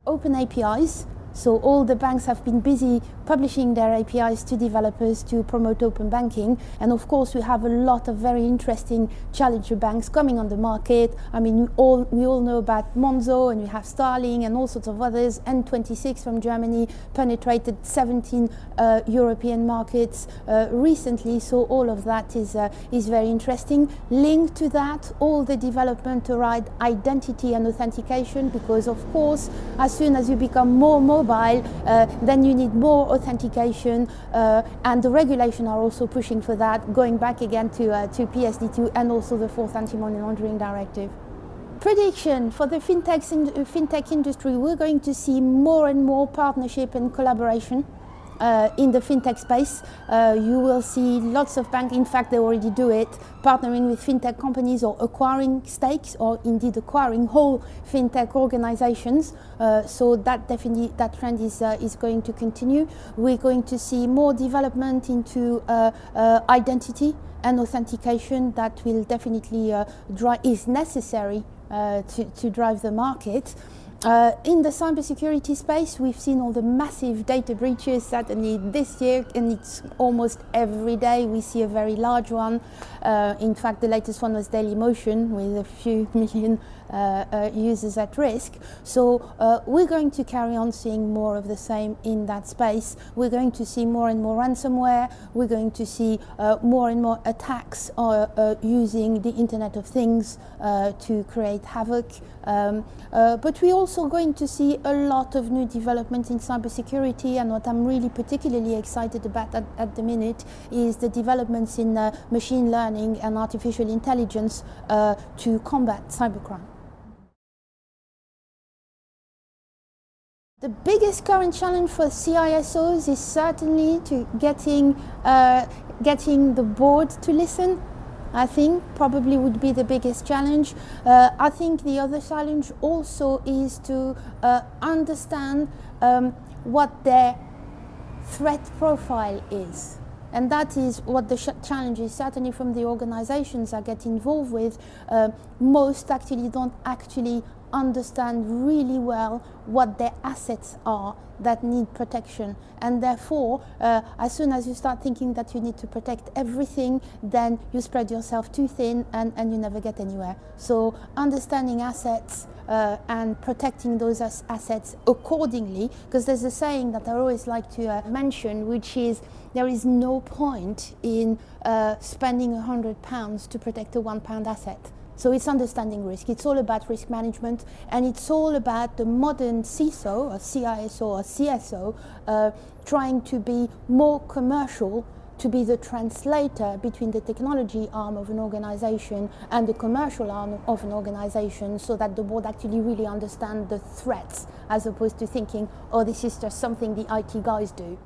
Open APIs. So all the banks have been busy publishing their APIs to developers to promote open banking. And of course, we have a lot of very interesting challenger banks coming on the market. I mean, we all know about Monzo, and we have Starling and all sorts of others. N26 from Germany penetrated 17 European markets recently. So all of that is very interesting. Linked to that, all the development around identity and authentication, because of course, as soon as you become more mobile, then you need more authentication, and the regulation are also pushing for that, going back again to PSD2 and also the 4th Anti-Money Laundering Directive. Prediction for the fintech industry: we're going to see more and more partnership and collaboration. In the fintech space, you will see lots of banks, in fact they already do it, partnering with fintech companies or acquiring stakes or indeed acquiring whole fintech organizations. So that trend is going to continue. We're going to see more development into identity and authentication. That will definitely is necessary to drive the market. In the cybersecurity space, we've seen all the massive data breaches certainly this year, and it's almost every day we see a very large one. In fact, the latest one was Dailymotion with a few million users at risk. So we're going to carry on seeing more of the same in that space. We're going to see more and more ransomware. We're going to see more and more attacks using the Internet of Things to create havoc. But we're also going to see a lot of new development in cybersecurity, and what I'm really particularly excited about at the minute is the developments in machine learning and artificial intelligence to combat cybercrime. The biggest current challenge for CISOs is certainly to getting the board to listen. I think probably would be the biggest challenge. I think the other challenge also is to understand what their threat profile is. And that is what the challenge is, certainly from the organizations I get involved with. Most actually don't understand really well what their assets are that need protection, and therefore as soon as you start thinking that you need to protect everything, then you spread yourself too thin and you never get anywhere. So understanding assets and protecting those assets accordingly, because there's a saying that I always like to mention, which is there is no point in spending £100 to protect a £1 asset. So it's understanding risk. It's all about risk management, and it's all about the modern CISO or CISO or CSO trying to be more commercial, to be the translator between the technology arm of an organization and the commercial arm of an organization, so that the board actually really understand the threats, as opposed to thinking, oh, this is just something the IT guys do.